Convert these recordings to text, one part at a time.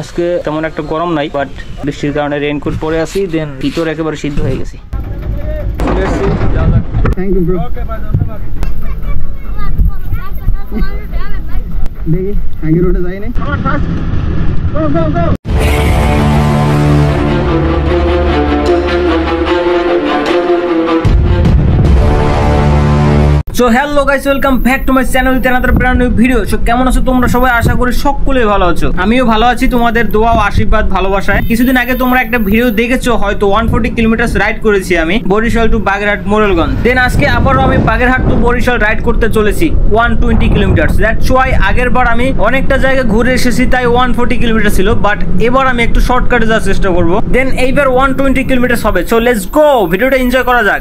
আজকে তেমন একটা গরম নাই, বাট বৃষ্টির কারণে রেইনকোট পরে আছি, দেন ভিতর একেবারে সিদ্ধ হয়ে গেছি। Thank you bro. দেখি আগে রোডে যাই নাই। So hello guys, welcome back to my channel with another brand new video. সো কেমন আছো তোমরা সবাই? আশা করি সকলেই ভালো আছো। আমিও ভালো আছি তোমাদের দোয়া ও আশীর্বাদ ভালোবাসায়। কিছুদিন আগে তোমরা একটা ভিডিও দেখেছো হয়তো, 140 কিলোমিটার রাইড করেছি আমি বরিশাল টু বাগেরহাট মোরেলগঞ্জ। দেন আজকে আবারও আমি বাগেরহাট টু বরিশাল রাইড করতে চলেছি 120 কিলোমিটার। দ্যাটস ওয়াই আগের বার আমি অনেকটা জায়গা ঘুরে এসেছি, তাই 140 কিলোমিটার ছিল, বাট এবার আমি একটু শর্টকাটে যাওয়ার চেষ্টা করবো। দেন এইবার 120 কিলোমিটার হবে। সো লেটস গো, ভিডিওটা এনজয় করা যাক।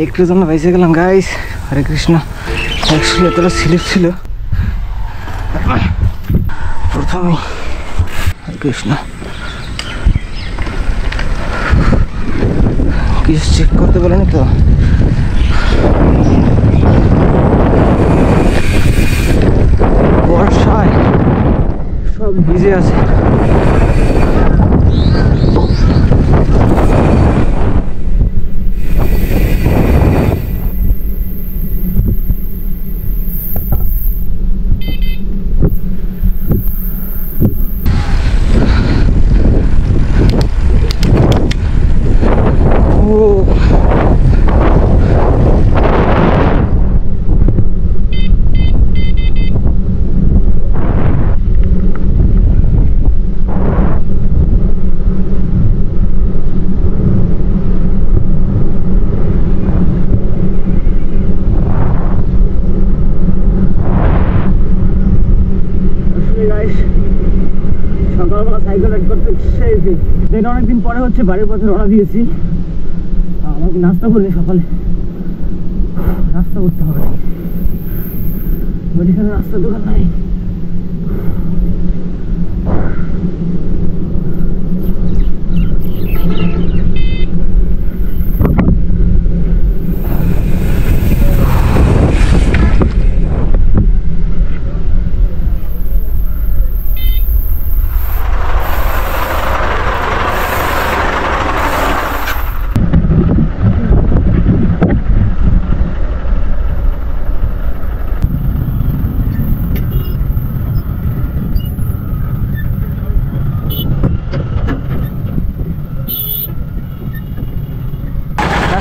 একটু জন্য বাইসে গেলাম গাইস। হরে কৃষ্ণ। অ্যাকচুয়ালি এতটা স্লিপ ছিল প্রথমেই। হরে কৃষ্ণ। কিছু চেক করতে বলেনি তো? বর্ষায় সব ভিজে আছে। সকালবেলা সাইকেল রাইড করতে এসেছি, দেন অনেকদিন পরে হচ্ছে বাড়ির পথে রওনা দিয়েছি। আমাকে নাস্তা করিনি সকালে, নাস্তা করতে হবে। বরিশালে নাস্তার দোকান নাই।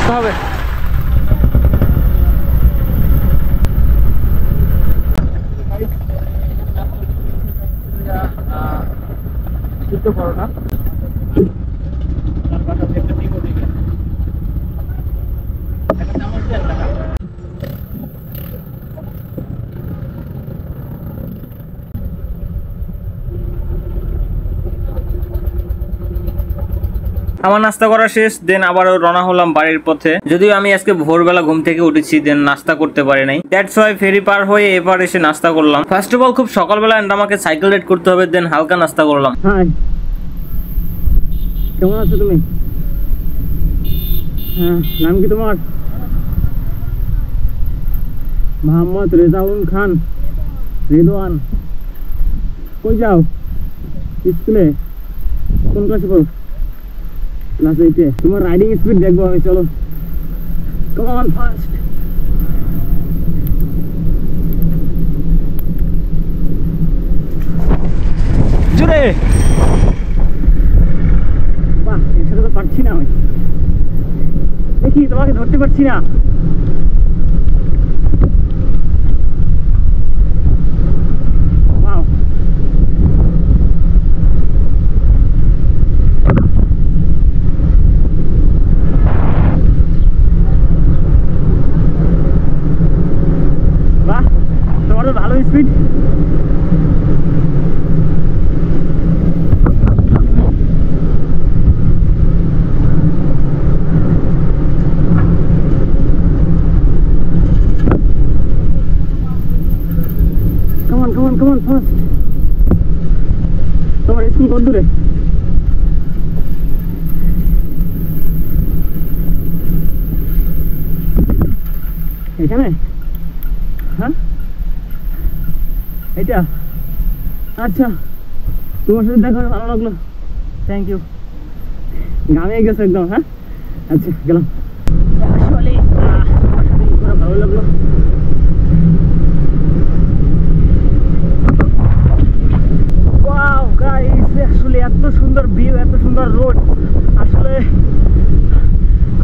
হবে করো না। আমার নাস্তা করা শেষ, দেন আবারও রওনা হলাম বাড়ির পথে। যদিও আমি আজকে ভোরবেলা ঘুম থেকে উঠেছি, দেন নাস্তা করতে পারি নাই। দ্যাটস ওয়াই ফেরি পার হয়ে এবার এসে নাস্তা করলাম। ফার্স্ট অফ অল খুব সকালবেলা আমাকে সাইকেল রাইড করতে হবে, দেন হালকা নাস্তা করলাম। হাই, কেমন আছো তুমি? হ্যাঁ, নাম কি তোমার? মোহাম্মদ রেজাউল খান। রেদওয়ান। কই যাও? স্কুলে? কোন ক্লাসে পড়ো? ক্লাস 8-এ। তোমার রাইডিং স্পিড দেখবো আমি, চলো। Come on fast. জোরে। বাহ, এছাড়া তো পারছি না আমি। দেখি তোমাকে ধরতে পারছি না। ভালো স্পিড। come on, fast. তোমার স্কুল কত দূরে? এখানে? হ্যাঁ, এটা আচ্ছা, তোমার সাথে দেখা ভালো লাগলো, থ্যাংক ইউ। গামে গেছে একদম। হ্যাঁ আচ্ছা, গেলাম। আসলে ভালো লাগলো। ওয়াও গাইস, আসলে এত সুন্দর ভিউ, এত সুন্দর রোড, আসলে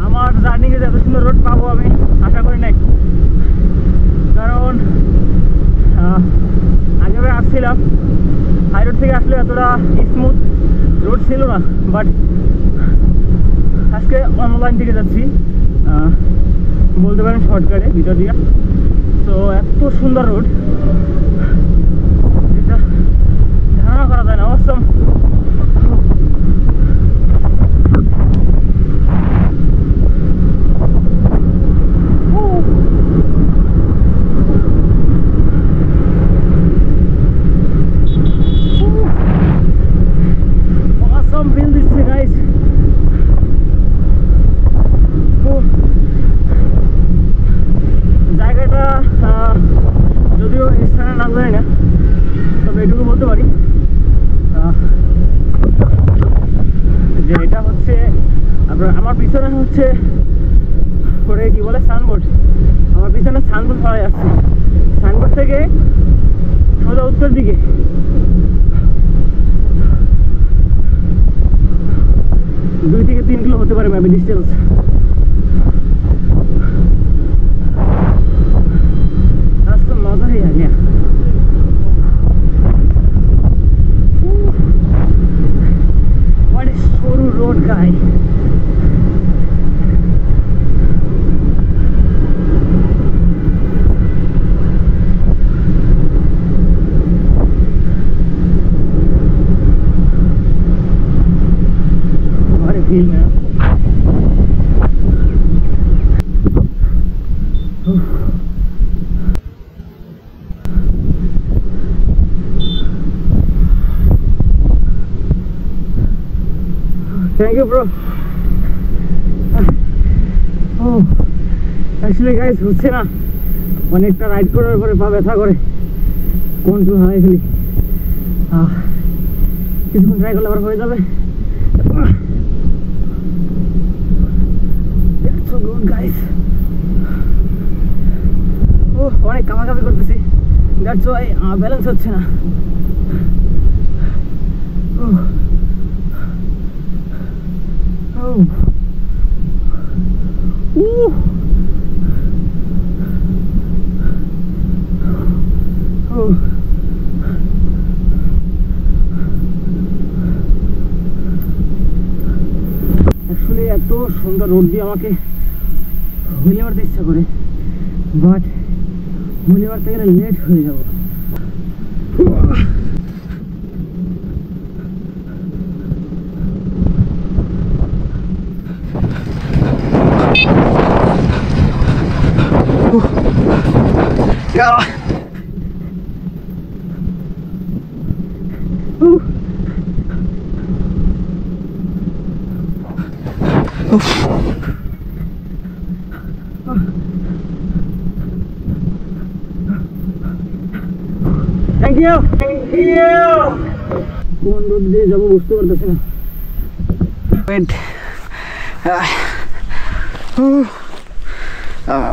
আমার জার্নিতে এত সুন্দর রোড পাবো আমি আশা করি নাই। কারণ আগে আসছিলাম হাই রোড থেকে, আসলে এতটা স্মুথ রোড ছিল না, বাট আজকে অনলাইন থেকে যাচ্ছি, বলতে পারেন শর্টকাটে ভিতর দিয়ে। তো এত সুন্দর রোড, এটা ধারণা করা যায় না। অসম। Awesome feel দিচ্ছে গাইস। জায়গাটা যদিও স্থানের নাম জানি না, তবে এটুকু বলতে পারি যে এটা হচ্ছে আপনার, আমার পিছনে হচ্ছে করে কি বলে সানবোর্ড, আমার পিছনে সানবোর্ড পাওয়া যাচ্ছে। সানবোর্ড থেকে সোজা উত্তর দিকে 2 থেকে 3 কিলো হতে পারে ম্যাপে ডিস্টেন্স। রাস্তা মজা হয়ে গেছে। What a সরু road guy. What a feel, man. Thank you, bro. Oh, actually guys, হচ্ছে না, অনেকটা রাইড করার পরে পা ব্যথা করে, কন্ট্রোল হারাই ফেলি। কিছুক্ষণ ট্রাই করলে আবার হয়ে যাবে। That's so good, guys. অনেক কামাকামি করতেছি, দ্যাটস ওয়াই ব্যালেন্স হচ্ছে না। আসলে এত সুন্দর রোড দিয়ে আমাকে হুইলে মারতে ইচ্ছা করে, বাট হুইলে মারতে গেলে লেট হয়ে যাবো। Thank you. কোন রোড দিয়ে যাবো বুঝতে পারতেছি না।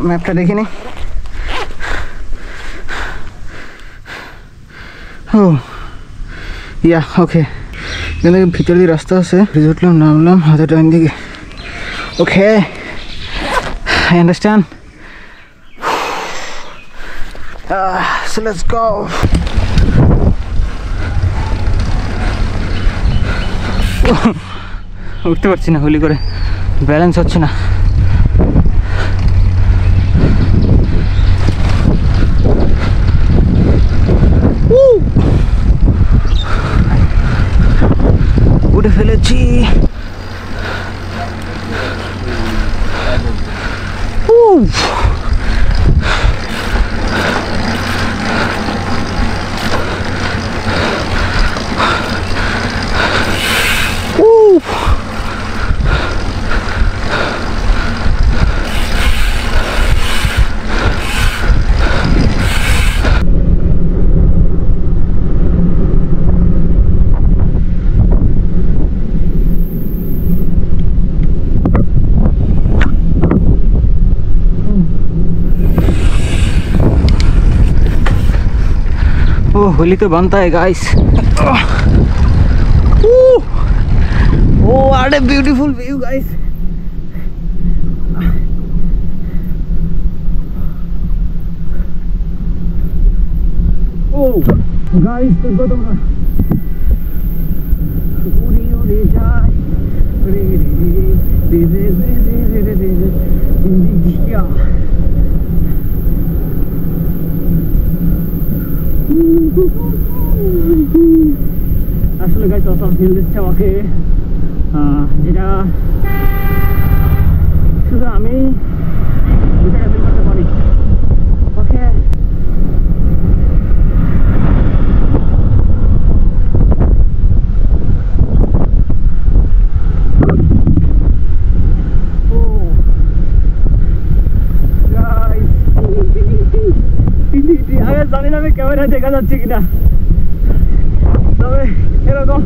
ম্যাপটা দেখে নি। ইয়া ওকে, এখান থেকে ভিতর দিয়ে রাস্তা আছে, উঠলাম নামলাম হাতে ডান দিকে। ওকে, I understand. So let's go. উঠতে পারছি না, হুইলি করে ব্যালেন্স হচ্ছে না। উঠে ফেলেছি। होली तो बनता है guys. What a beautiful view guys. Guys देखो तुम उड़ी जाए আসলে গাইস অসম ফিল দিচ্ছে আমাকে, যেটা শুধু আমি বিষয়টা ফিল করতে পারি। ওকে জানি না আমি ক্যামেরায় দেখা যাচ্ছে কিনা, তবে এরকম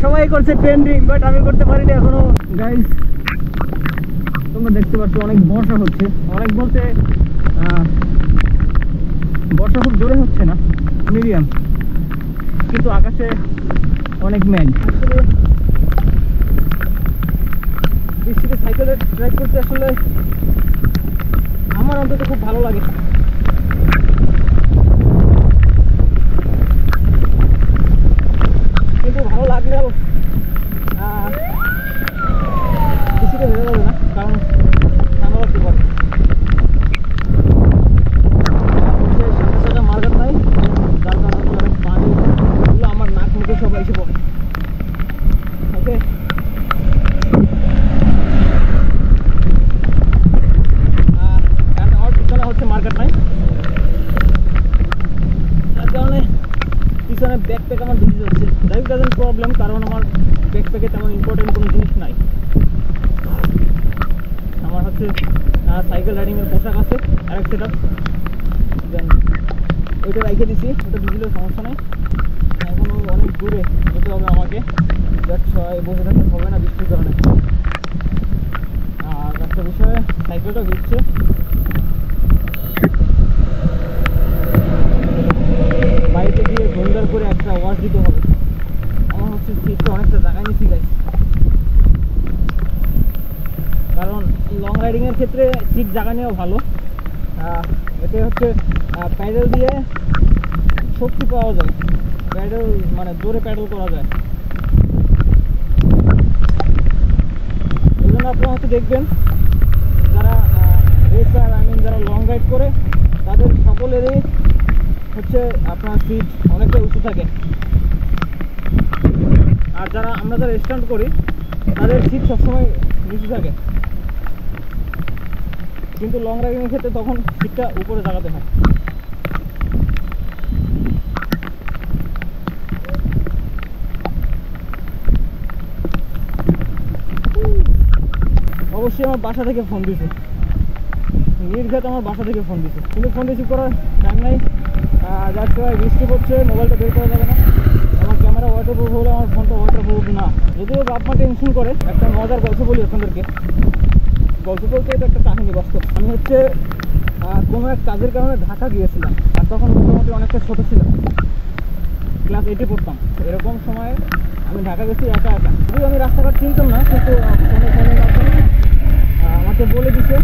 সবাই করছে ট্রেন্ডিং, বাট আমি করতে পারিনি এখনো। গাইস তোমরা দেখতে পাচ্ছ অনেক বর্ষা হচ্ছে, অনেক বলতে বর্ষা খুব জোরে হচ্ছে না, মিডিয়াম, কিন্তু আকাশে অনেক মেঘ। আসলে বৃষ্টিতে সাইকেলে ড্রাইভ করতে আসলে আমার অন্তত খুব ভালো লাগে। কিন্তু ভালো লাগলেও বৃষ্টিতে ভেজা যাবে না, কারণ ঠান্ডা লাগতে পারে। সামনে সাথে মার্কেট নাই, যার কারণে অনেক পানিগুলো আমার নাক মুখে সব এসে পড়ে। ওকে আমার পিছনে হচ্ছে মার্কেট নাই, যার কারণে পিছনে ব্যাকপ্যাক আমার ভিজে যাচ্ছে। ড্রাইভ ডাজেন্ট প্রবলেম, কারণ আমার ব্যাকপ্যাকে তেমন ইম্পর্টেন্ট কোনো জিনিস নাই। আমার হচ্ছে সাইকেল রাইডিংয়ের পোশাক আছে আর এক সেটআপ, দেন ওইটা রেখে দিছি, ওটা ভিজলেও সমস্যা নেই। এখনও অনেক দূরে যেতে হবে আমাকে, বসে থাকতে হবে না বৃষ্টির কারণে। আর একটা বিষয়ে সাইকেলটা ভিজছে, বাড়িতে গিয়ে সুন্দর করে একটা ওয়াশ দিতে হবে। আমার হচ্ছে সিটটা অনেকটা জায়গায় নিচ্ছি গাইস, কারণ লং রাইডিংয়ের ক্ষেত্রে সিট জায়গা নেওয়া ভালো। এতে হচ্ছে প্যাডেল দিয়ে শক্তি পাওয়া যায়, প্যাডেল মানে জোরে প্যাডেল করা যায়। এই জন্য আপনারা হয়তো দেখবেন যারা রেসার যারা লং রাইড করে তাদের সকলেরই হচ্ছে আপনার সিট অনেকটা উঁচু থাকে, আর আমরা যারা স্ট্যান্ড করি তাদের সিট সবসময় নিচু থাকে। কিন্তু লং রাইডিংয়ের ক্ষেত্রে তখন সিটটা উপরে জাগাতে হয়। অবশ্যই আমার বাসা থেকে ফোন দিছে, নির্ঘাত আমার বাসা থেকে ফোন দিছে, কিন্তু ফোন রিসিভ করার টাইম নাই। যার সময় বৃষ্টি পড়ছে, মোবাইলটা বের করা যাবে না। আমার ক্যামেরা ওয়াটারপ্রুফ হলে আমার ফোনটা ওয়াটারপ্রুফ না। যদিও বাপ মা টেনশন করে, একটা মজার গল্প বলি আপনাদেরকে। গল্প বলতে এটা একটা কাহিনী বাস্তব। আমি হচ্ছে কোনো এক কাজের কারণে ঢাকা গিয়েছিলাম, আর তখন মোটামুটি অনেকটা ছোটো ছিলাম, ক্লাস 8-এ পড়তাম। এরকম সময় আমি ঢাকা গেছি একা একা। যদিও আমি রাস্তাঘাট চিনতাম না, কিন্তু ফোনের মাধ্যমে আমাকে বলে দিছে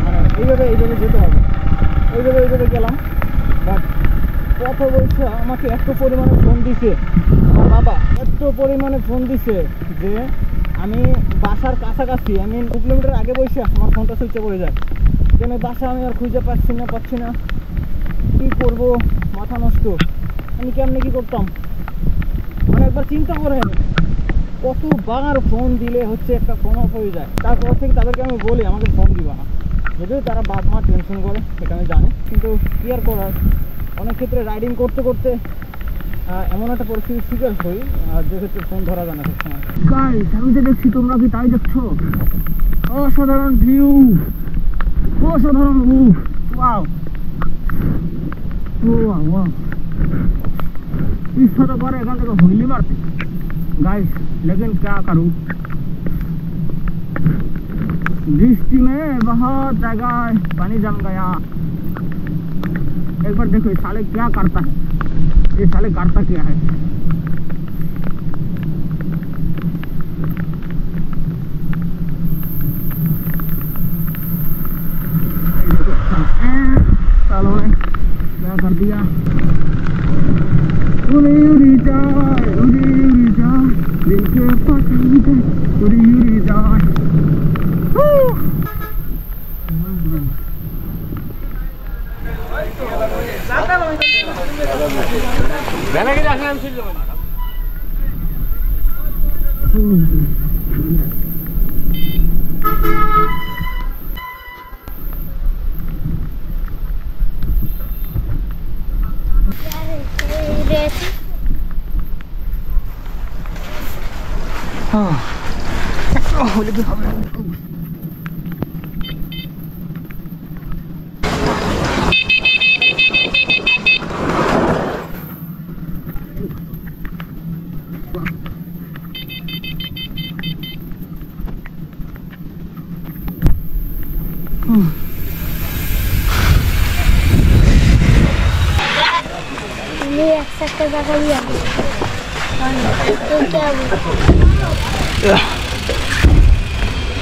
মানে এইভাবে যেতে হবে, এইভাবে গেলাম। বাট পথ বলছে আমাকে এত পরিমাণে ফোন দিছে, আমার বাবা এত পরিমাণে ফোন দিছে যে আমি বাসার কাছাকাছি, আমি 2 কিলোমিটার আগে বসে আমার ফোনটা সুইচে পড়ে যায়। যেন বাসা আমি আর খুঁজে পাচ্ছি না, কী করবো, মাথা নষ্ট। আমি কেমনি কী করতাম, মানে একবার চিন্তা করেন কতবার ফোন দিলে হচ্ছে একটা ফোন অফ হয়ে যায়। তারপর থেকে তাদেরকে আমি বলি আমাকে ফোন দিবা না, যদিও তারা বাপ মা টেনশন করে সেটা আমি জানি, কিন্তু কি আর করার। অনেক ক্ষেত্রে রাইডিং করতে করতে এমন একটা পরিস্থিতির শিকার হই যে ক্ষেত্রে ফোন ধরা যায় না সবসময়। গাইস আমি যে দেখছি, তোমরা কি তাই দেখছো? অসাধারণ ভিউ, অসাধারণ ভিউ, ওয়াও ওয়াও। इच्छा तो करे एखान থেকে হুইলি মারতে गाइस, लेकिन क्या करूं, बृष्टि में बहुत जगह पानी जम गया। एक बार देखो ये साले क्या करता है, ये साले करता क्या है। सालों ने क्या कर दिया। उड़ी उड़ी जाए, उड़ी उड़ी जाए, दिल के पतंग उड़ी उड़ी जाए।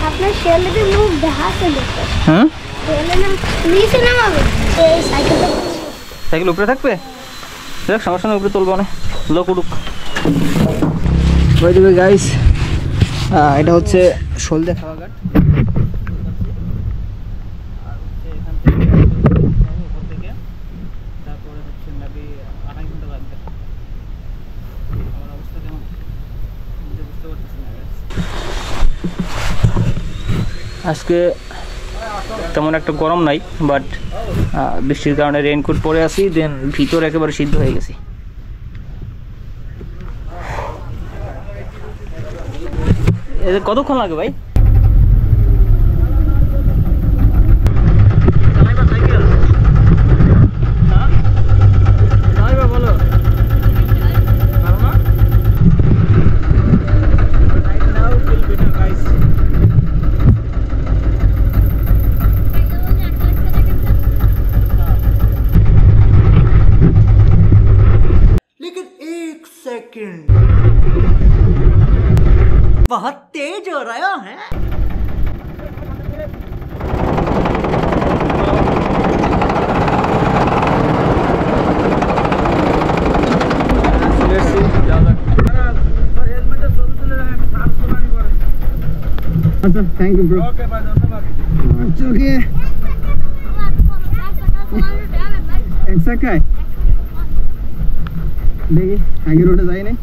আপনার ছেলেকে মুখ দেখাতে দেখতে হ্যাঁ ছেলে না নিচে নামাবে এই সাইকেলটা সাইকেল উপরে থাকবে, দেখ সমস্যা নেই, উপরে তুলবো না, লোক উঠুক। দেবে গাইস, এটা হচ্ছে সলদে খাওয়াঘাট। আজকে তেমন একটা গরম নাই, বাট বৃষ্টির কারণে রেইনকোট পরে আছি, দেন ভিতর একেবারে সিদ্ধ হয়ে গেছি। কতক্ষণ লাগে ভাই? बहुत तेज हो रहा है। Thank you, bro. Okay, bye. It's okay. It's okay. देखिए आगे रोड जाए नहीं।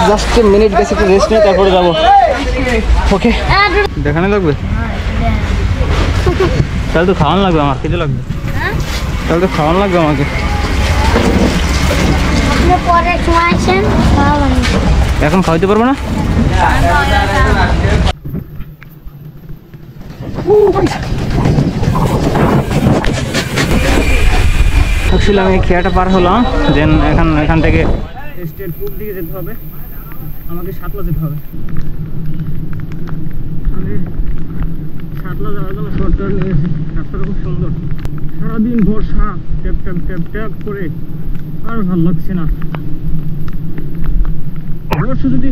জাস্ট মিনিট গেছে, একটু রেস্ট নিয়ে তারপরে যাবো। ওকে, দেখানো লাগবে, তাহলে তো খাওয়ানো লাগবে, আমার খেতে লাগবে, তাহলে তো খাওয়ানো লাগবে আমাকে। এখন খাওয়াতে পারবো না? অ্যাকচুয়ালি আমি খেয়াটা পার হলাম, দেন এখান থেকে স্টেট পূব দিকে যেতে হবে, আমাকে সাতলা যেতে হবে। আমি সাতলা যাওয়ার জন্য শর্টকাট নিয়েছি, রাস্তাটা খুব সুন্দর, সারাদিন বর্ষা ট্যাপ ট্যাপ ট্যাপ ট্যাপ করে আর ভালো লাগছে না। বর্ষা যদি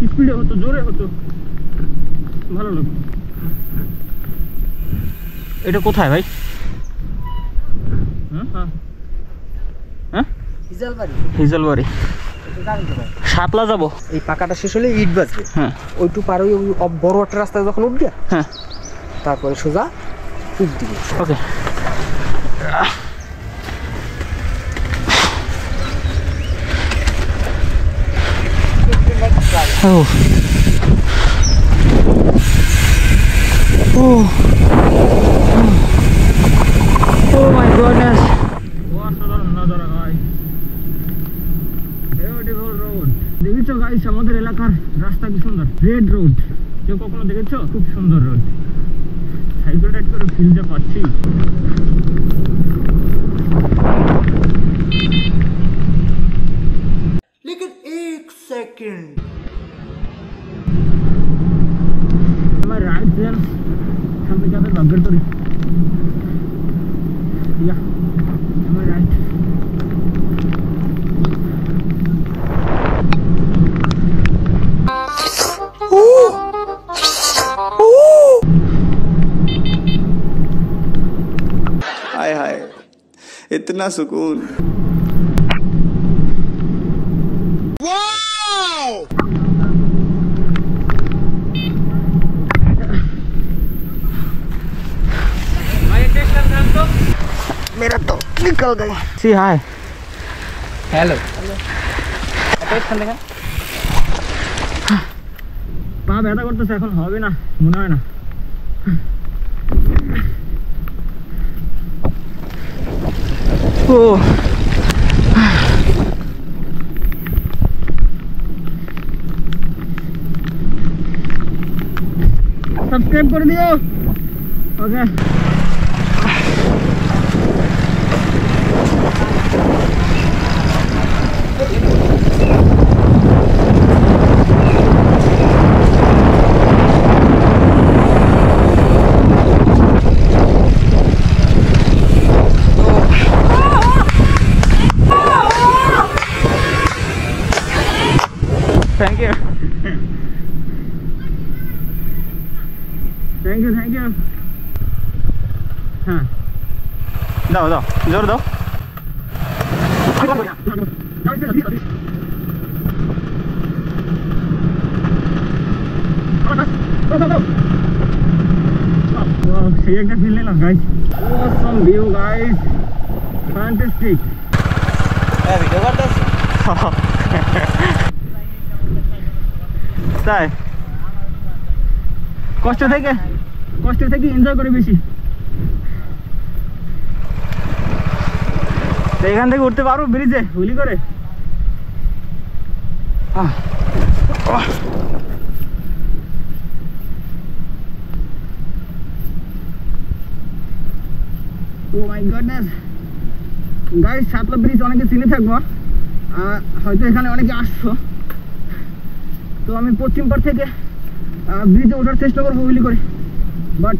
স্পিডে হতো, জোরে হতো, ভালো লাগতো। এটা কোথায় ভাই? হিজলবাড়ি সাতলা যাবো, এই পাকাটা শেষ হলে ইট বাজবে, হ্যাঁ ওইটু পার হয়ে ওই বড় একটা রাস্তায় যখন উঠবে, হ্যাঁ তারপরে সোজা পূব দিকে। ওকে, Oh my goodness. অসাধারণ নজারা গাইস, বিউটিফুল রোড। দেখেছো গাইস আমাদের এলাকার রাস্তা কি সুন্দর, রেড রোড, কেউ কখনো দেখেছো? খুব সুন্দর রোড, সাইকেল রাইড করে ফিল যা পাচ্ছি। इतना सुकून। मेरा तो निकल गया। सी हाय हेलो। পা ব্যথা করতেছে, এখন হবে না মনে হয় না। ও সাবস্ক্রাইব করে দিও। Okay thank you thank you thank you. হ্যাঁ দাও দাও জোর দাও। সেই একটা ফিল নিলাম guys. Awesome view guys, fantastic. Video করতেছ তাই? কষ্ট থেকে এনজয় করে বেশি। তো এখান থেকে উঠতে পারবো ব্রিজে হুইলি করে? Oh my goodness guys, Satla bridge অনেকে চিনে থাকবো, হয়তো এখানে অনেকে আসছো। তো আমি পশ্চিম পাড় থেকে ব্রিজে ওঠার চেষ্টা করবো হুইলি করে, বাট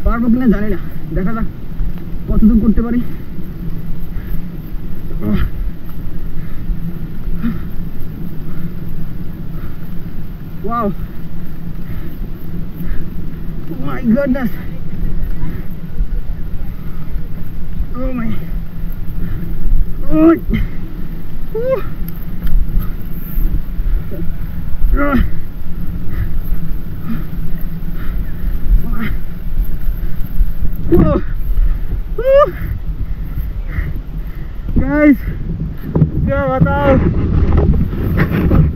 পারবো কিনা জানি না। দেখা যাক কতদূর করতে পারি। Wow! Oh my goodness! Oh my! Oh! Woo! Guys क्या बताओ,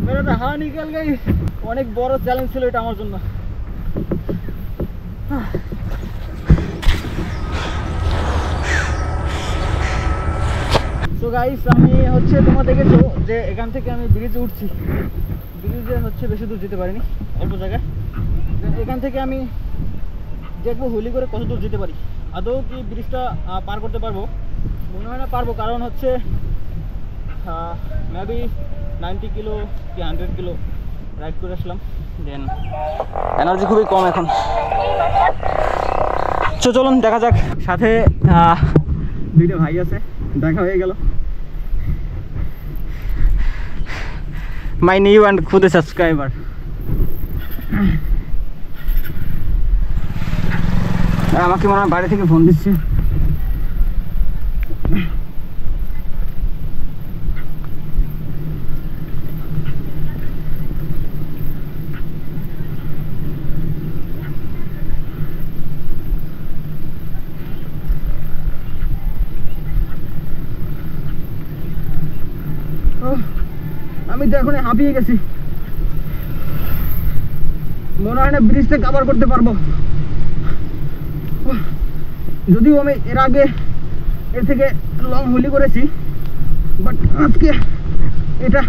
मेरा तो हाँ निकल गई। অনেক বড় চ্যালেঞ্জ ছিল এটা আমার জন্য। তো গাইস আমি হচ্ছে তোমরা দেখেছো যে এখান থেকে আমি ব্রিজে উঠছি, ব্রিজে হচ্ছে বেশি দূর যেতে পারিনি, অল্প জায়গায়। এখান থেকে আমি দেখবো হুইলি করে কত দূর যেতে পারি। আদৌ কি ব্রিজটা পার করতে পারবো? মনে হয় না পারবো, কারণ হচ্ছে মেবি 90 কিলো কি 100 কিলো রাইড করে আসলাম, দেন এনার্জি খুবই কম এখন। চলুন দেখা যাক। সাথে দুইটা ভাই আছে, দেখা হয়ে গেল। মাই নিউ অ্যান্ড খুদে সাবস্ক্রাইবার। আমাকে মনে হয় বাড়ি থেকে ফোন দিচ্ছে। আমি তো এখন হাঁপিয়ে গেছি, মনে হয় না ব্রিজটা কভার করতে পারবো। যদিও আমি এর আগে এর থেকে লং হুইলি করেছি, বাট আজকে এটা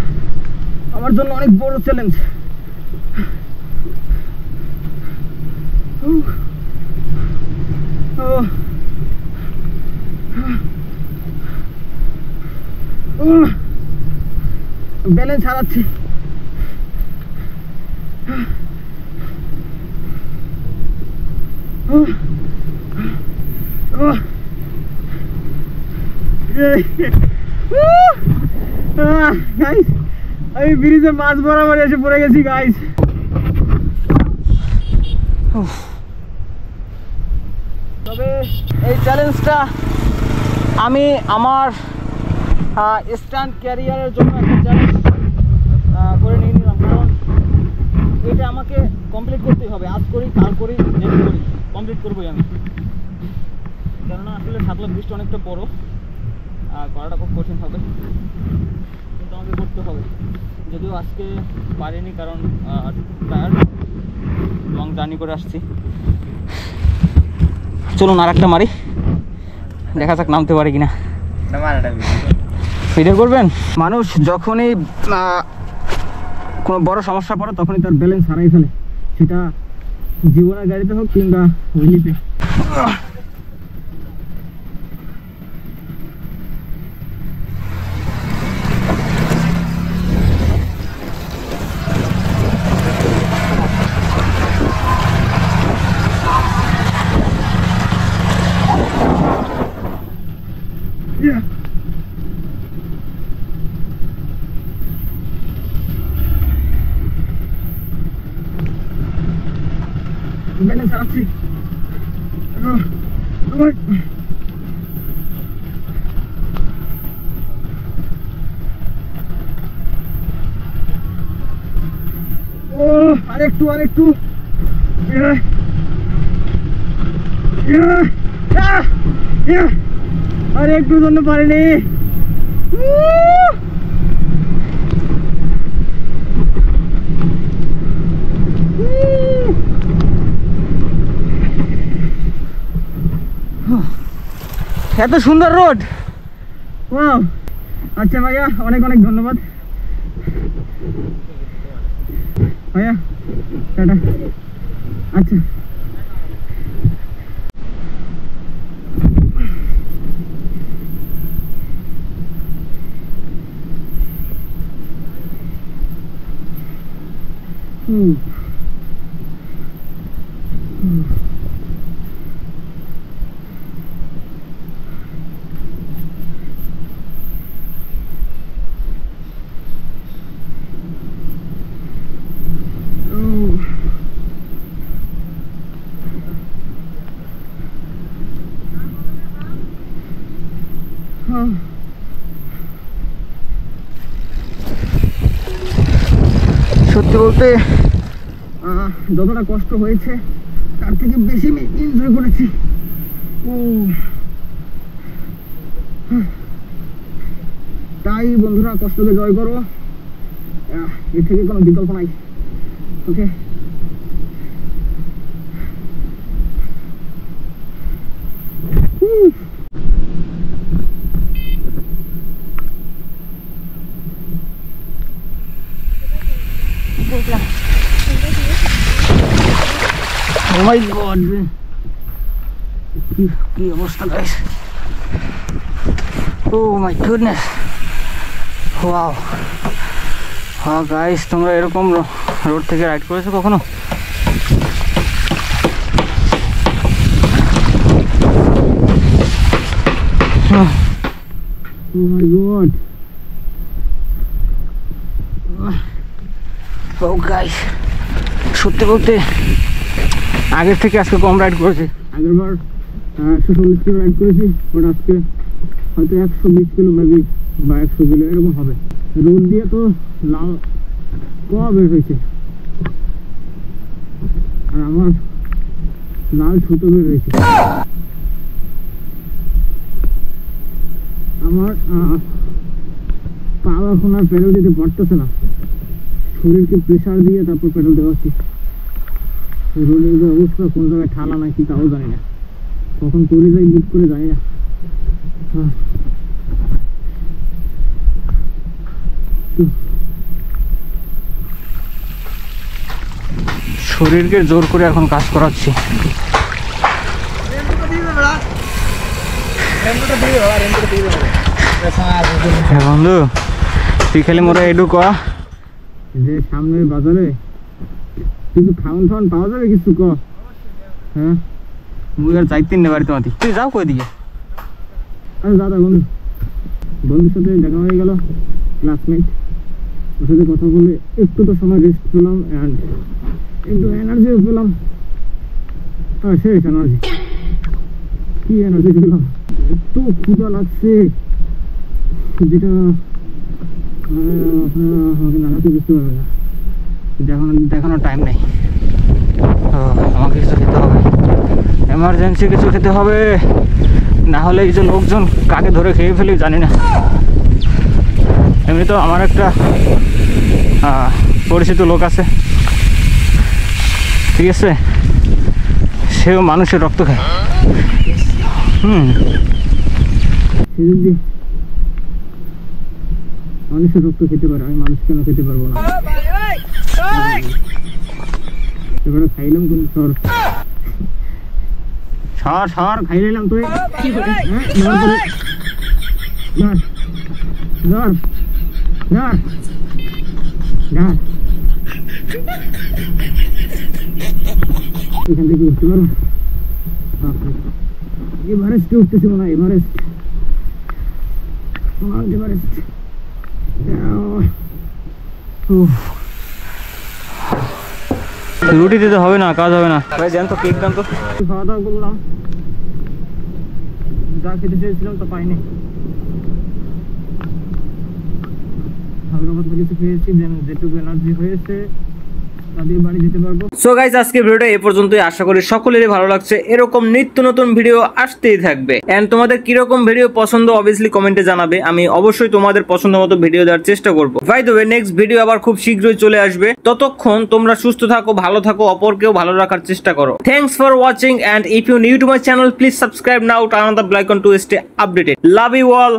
আমার জন্য অনেক বড় চ্যালেঞ্জ। ব্যালেন্স হারাচ্ছি। গাইস আমি ব্রিজের মাঝ বরাবর এসে পড়ে গেছি গাইস। তবে এই চ্যালেঞ্জটা আমি আমার স্ট্যান্ড ক্যারিয়ারের জন্য একটা চ্যালেঞ্জ করে নিয়ে নিলাম, কারণ এটা আমাকে কমপ্লিট করতেই হবে। আজ করি, কাল করি, নেক্সট করি, কমপ্লিট করবোই আমি। কেননা আসলে সাতলা ব্রিজটা অনেকটা বড়, করাটা খুব কঠিন হবে, কিন্তু আমাকে করতে হবে। যদিও আজকে পারিনি, কারণ টায়ার্ড, লং জার্নি করে আসছি। চলুন আর একটা মারি, দেখা যাক নামতে পারি কিনা। ভিডিও করবেন? মানুষ যখনই কোনো বড় সমস্যা পড়ে তখনই তার ব্যালেন্স হারাই ফেলে, সেটা জীবনের গাড়িতে হোক কিংবা হুইলিতে। ব্যালেন্স হারাচ্ছি। আরেকটু আরেকটু আরেকটু জন্য পারিনি। এত সুন্দর রোড, ওয়াও। আচ্ছা ভাইয়া, অনেক অনেক ধন্যবাদ ভাইয়া, টাটা। আচ্ছা সত্যি বলতে যতটা কষ্ট হয়েছে তার থেকে বেশি আমি এনজয় করেছি। তাই বন্ধুরা, কষ্টকে জয় করো, এর থেকে কোনো বিকল্প নাই। ওকে, oh my god, কি অবস্থা guys, oh my goodness, wow, হ্যাঁ গাইস, তোমরা এরকম রোড থেকে রাইড করেছো কখনো? oh my god, oh guys, সত্যি বলতে আগের থেকে আজকে কম রাইড করেছি। আগের বার 140 কিলো রাইড করেছি, বাট আজকে হয়তো 120 কিলো মেবি বা 100 কিলো এরকম হবে। রোড দিয়ে তো লাল কোয়া বের হয়েছে, আর আমার লাল ছুতো বের হয়েছে। আমার পা এখন আর পেডাল দিতে পারতেছে না, শরীরকে প্রেশার দিয়ে তারপর পেডাল দেওয়া হচ্ছে। রোডের যে অবস্থা, কোন জায়গায় ঠালা নাকি তাও জানি না, কখন করে যাই বুট করে জানি না। শরীরকে জোর করে এখন কাজ করাচ্ছি। বন্ধু, তুই খালি মোরা এডু কয়া যে সামনের বাজারে কিছু খাওয়ান পাওয়া যাবে, কিছু ক। হ্যাঁ, মুই আর যাইতে না বাড়িতে মাতি, তুই যাও কই দিকে। আরে দাদা, বন্ধুর সাথে দেখা হয়ে গেল, ক্লাসমেট, ওর সাথে কথা বলে একটু তো সময় রেস্ট পেলাম, অ্যান্ড একটু এনার্জিও পেলাম। শেষ এনার্জি, কি এনার্জি পেলাম। এত ক্ষুধা লাগছে যেটা আমাকে নাড়াতে বুঝতে পারবে না। দেখানোর টাইম নেই। আমাকে কিছু খেতে হবে, এমার্জেন্সি কিছু খেতে হবে, না হলে এই যে লোকজন কাকে ধরে খেয়ে ফেলি জানি না। এমনি তো আমার একটা পরিচিত লোক আছে, ঠিক আছে, সেও মানুষের রক্ত খায়। সে যদি মানুষের রক্ত খেতে পারে, আমি মানুষ কেন খেতে পারবো না? এবারে খাইলাম কোন সর সর সর খাই নিলাম তুই। এখান থেকে উঠতে পারো? এভারেস্টে উঠতেছি মনে হয়, এভারেস্ট। রুটি দিতে হবে না, কাজ হবে না ভাই। জান তো কেক দাম তো খাওয়া দাওয়া করলাম, যা খেতে চেয়েছিলাম তো পাইনি। হালকা পাতলা কিছু খেয়েছি, যেটুকু এনার্জি হয়েছে তাদের বাড়ি যেতে পারবো। সো গাইস, আজকে ভিডিওটা এই পর্যন্তই। আশা করি সকলেরই ভালো লাগছে। এরকম নিত্য নতুন ভিডিও আসতেই থাকবে। এন্ড তোমাদের কিরকম ভিডিও পছন্দ অবভিয়াসলি কমেন্টে জানাবে। আমি অবশ্যই তোমাদের পছন্দ মতো ভিডিও দেওয়ার চেষ্টা করবো। By the way, next video আবার খুব শীঘ্রই চলে আসবে। ততক্ষণ তোমরা সুস্থ থাকো, ভালো থাকো, অপরকেও ভালো রাখার চেষ্টা করো। Thanks for watching, and if you new to my channel please subscribe now, turn on the bell icon to stay updated. Love you all.